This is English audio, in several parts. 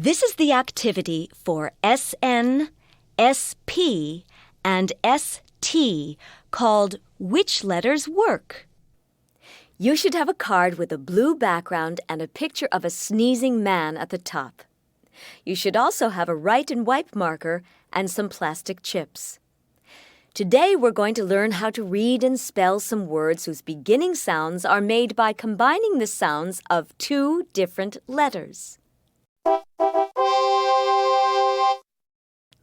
This is the activity for SN, SP, and ST called Which Letters Work? You should have a card with a blue background and a picture of a sneezing man at the top. You should also have a write and wipe marker and some plastic chips. Today we're going to learn how to read and spell some words whose beginning sounds are made by combining the sounds of two different letters.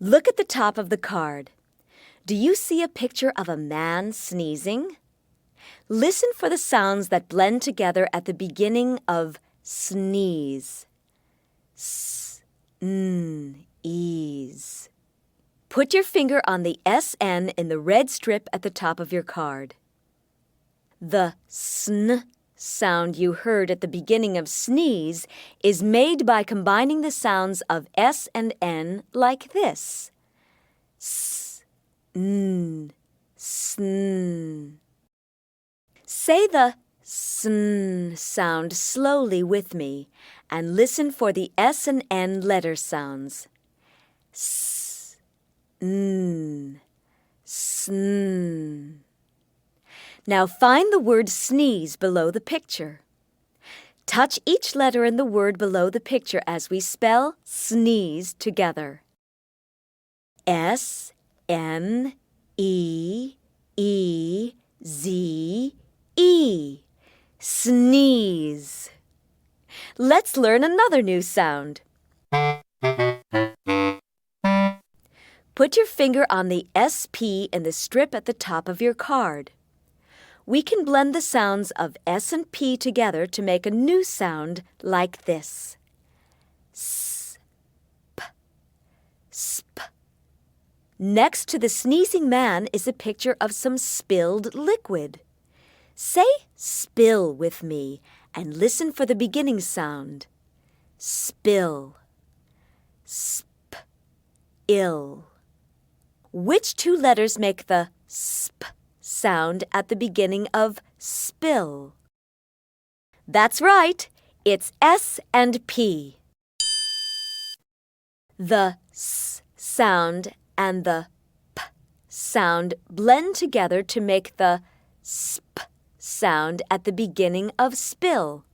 Look at the top of the card. Do you see a picture of a man sneezing? Listen for the sounds that blend together at the beginning of sneeze. S, n, ease. Put your finger on the SN in the red strip at the top of your card. The SN sound you heard at the beginning of sneeze is made by combining the sounds of S and N like this. S, n, sn. Say the sn sound slowly with me and listen for the S and N letter sounds. S, n, sn. Now find the word sneeze below the picture. Touch each letter in the word below the picture as we spell sneeze together. S, N, E, E, Z, E. Sneeze. Let's learn another new sound. Put your finger on the SP in the strip at the top of your card. We can blend the sounds of S and P together to make a new sound like this. S, P, sp. Next to the sneezing man is a picture of some spilled liquid. Say spill with me and listen for the beginning sound. Spill. Sp, ill. Which two letters make the sp sound at the beginning of spill? That's right, it's S and P. The S sound and the P sound blend together to make the sp sound at the beginning of spill.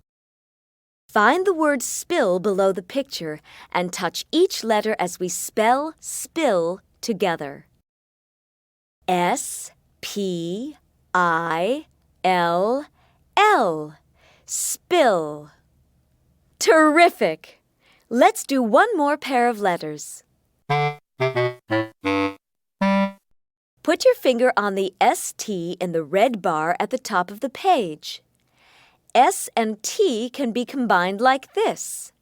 Find the word spill below the picture and touch each letter as we spell spill together. S, P, I, L, L. Spill. Terrific! Let's do one more pair of letters. Put your finger on the ST in the red bar at the top of the page. S and T can be combined like this.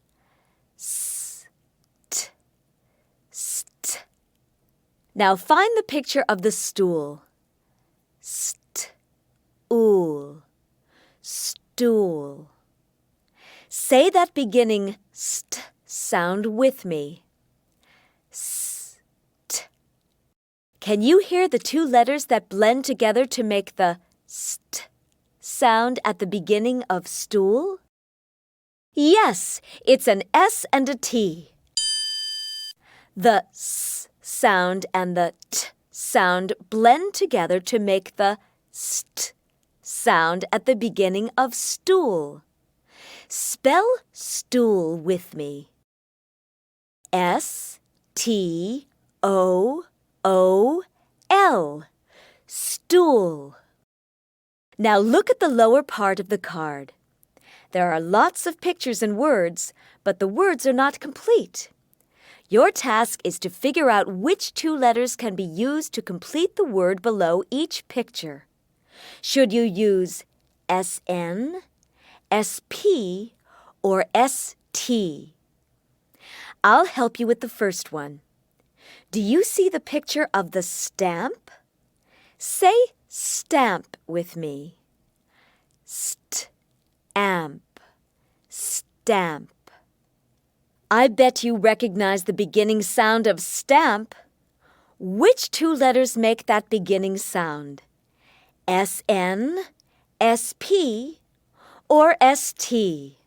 S, t, st. Now find the picture of the stool. St, ool, stool. Say that beginning st sound with me. St. Can you hear the two letters that blend together to make the st sound at the beginning of stool? Yes, it's an S and a T. The S sound and the T sound blend together to make the st sound at the beginning of stool. Spell stool with me. S-T-O-O-L. Stool. Now look at the lower part of the card. There are lots of pictures and words, but the words are not complete. Your task is to figure out which two letters can be used to complete the word below each picture. Should you use SN, SP, or ST? I'll help you with the first one. Do you see the picture of the stamp? Say stamp with me. St-amp, stamp. I bet you recognize the beginning sound of stamp. Which two letters make that beginning sound? SN, SP, or ST?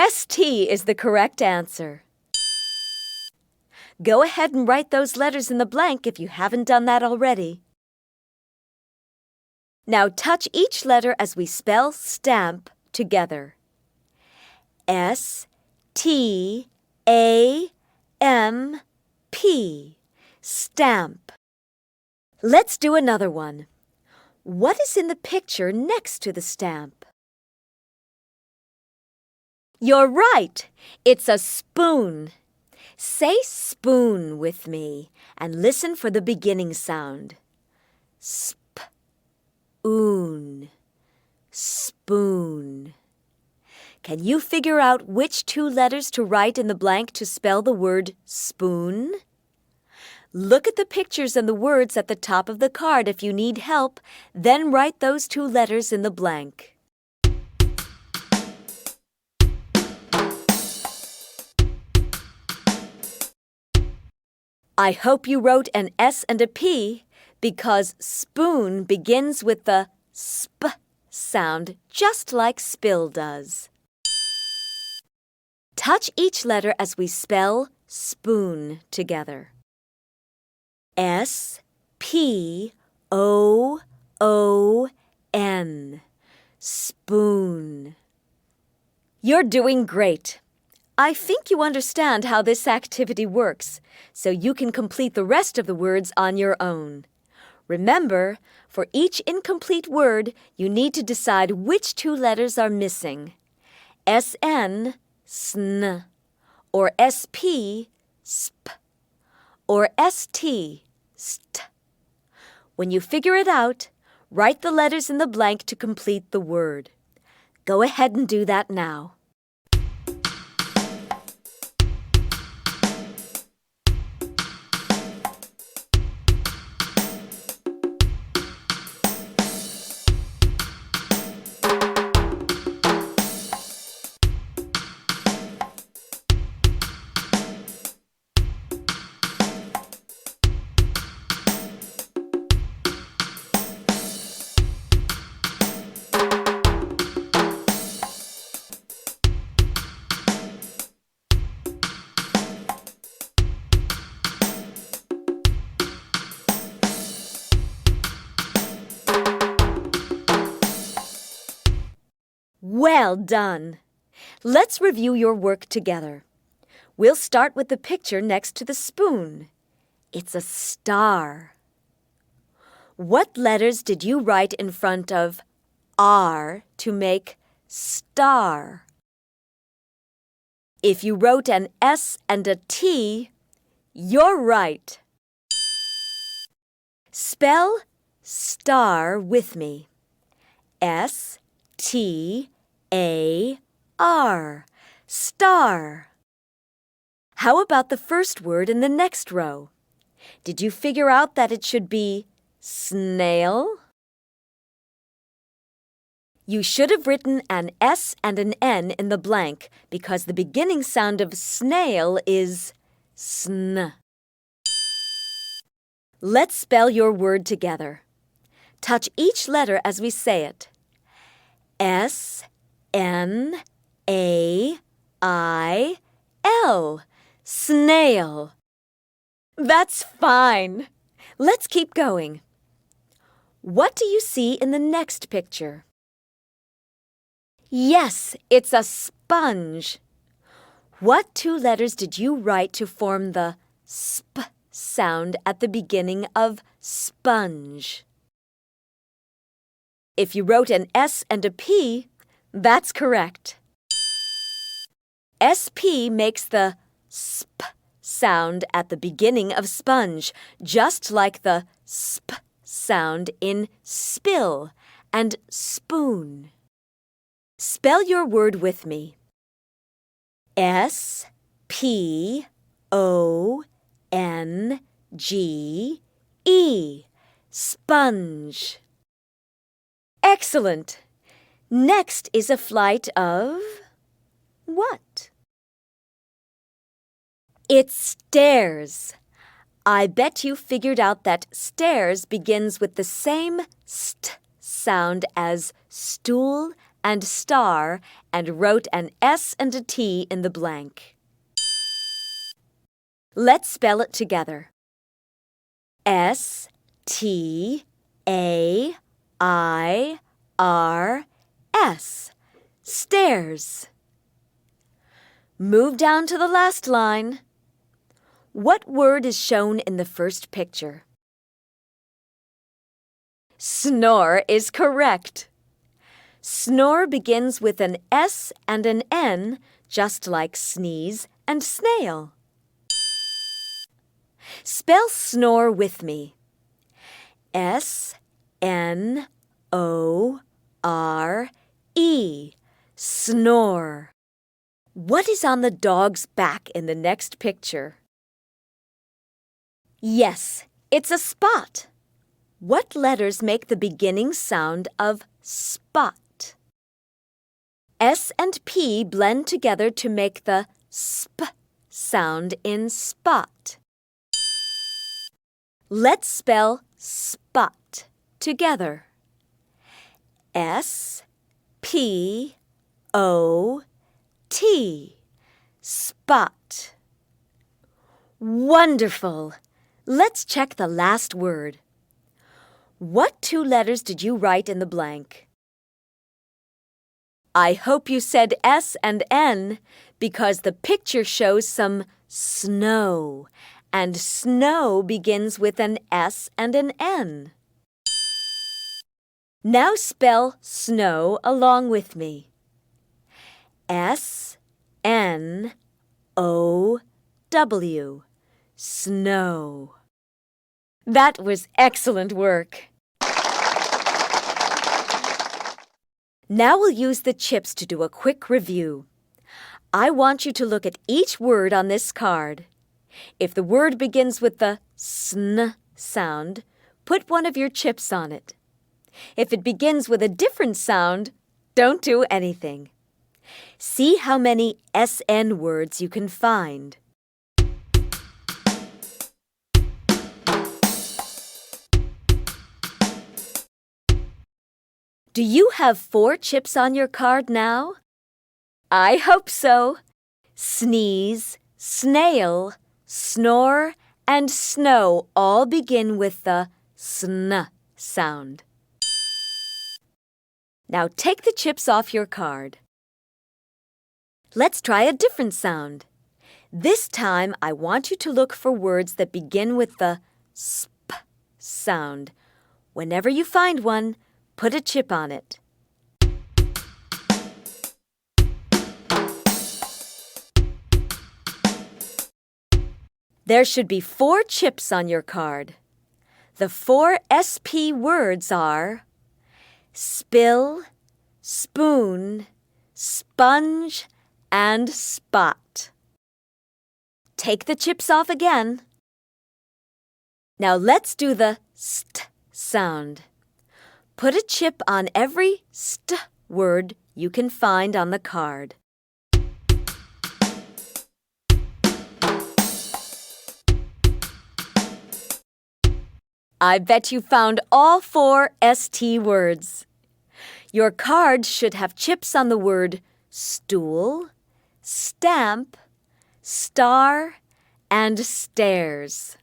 ST is the correct answer. Go ahead and write those letters in the blank if you haven't done that already. Now touch each letter as we spell stamp together. S-T-A-M-P. Stamp. Let's do another one. What is in the picture next to the stamp? You're right. It's a spoon. Say spoon with me and listen for the beginning sound. Sp-oon. Spoon. Can you figure out which two letters to write in the blank to spell the word spoon? Look at the pictures and the words at the top of the card if you need help, then write those two letters in the blank. I hope you wrote an S and a P because spoon begins with the sp sound just like spill does. Touch each letter as we spell spoon together. S-P-O-O-N. Spoon. You're doing great. I think you understand how this activity works, so you can complete the rest of the words on your own. Remember, for each incomplete word, you need to decide which two letters are missing. S-N, sn, or S-P, sp, or S-T, st. When you figure it out, write the letters in the blank to complete the word. Go ahead and do that now. Well done! Let's review your work together. We'll start with the picture next to the spoon. It's a star. What letters did you write in front of R to make star? If you wrote an S and a T, you're right. Spell star with me. S-T-A-R. Star. How about the first word in the next row? Did you figure out that it should be snail? You should have written an S and an N in the blank because the beginning sound of snail is sn. Let's spell your word together. Touch each letter as we say it. S-N-A-I-L. Snail. That's fine. Let's keep going. What do you see in the next picture? Yes, it's a sponge. What two letters did you write to form the sp sound at the beginning of sponge? If you wrote an S and a P, that's correct. SP makes the sp sound at the beginning of sponge, just like the sp sound in spill and spoon. Spell your word with me. S-P-O-N-G-E. Sponge. Excellent. Next is a flight of what? It's stairs. I bet you figured out that stairs begins with the same st sound as stool and star and wrote an S and a T in the blank. Let's spell it together. S-T-A-I-R-S. Stairs. Move down to the last line. What word is shown in the first picture? Snore is correct. Snore begins with an S and an N, just like sneeze and snail. Spell snore with me. S-N-O-R-E. Snore. What is on the dog's back in the next picture? Yes, it's a spot. What letters make the beginning sound of spot? S and P blend together to make the sp sound in spot. Let's spell spot together. S-P-O-T. Spot. Wonderful! Let's check the last word. What two letters did you write in the blank? I hope you said S and N because the picture shows some snow, and snow begins with an S and an N. Now spell snow along with me. S-N-O-W. Snow. That was excellent work. Now we'll use the chips to do a quick review. I want you to look at each word on this card. If the word begins with the sn sound, put one of your chips on it. If it begins with a different sound, don't do anything. See how many SN words you can find. Do you have 4 chips on your card now? I hope so. Sneeze, snail, snore, and snow all begin with the sn sound. Now take the chips off your card. Let's try a different sound. This time I want you to look for words that begin with the sp sound. Whenever you find one, put a chip on it. There should be 4 chips on your card. The 4 SP words are spill, spoon, sponge, and spot. Take the chips off again. Now let's do the st sound. Put a chip on every st word you can find on the card. I bet you found all 4 ST words. Your card should have chips on the word stool, stamp, star, and stairs.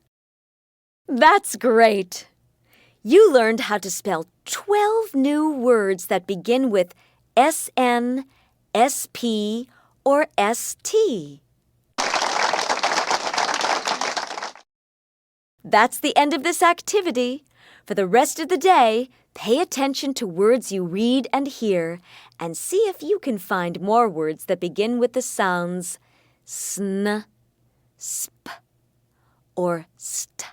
That's great! You learned how to spell 12 new words that begin with SN, SP, or ST. That's the end of this activity. For the rest of the day, pay attention to words you read and hear and see if you can find more words that begin with the sounds sn, sp, or st.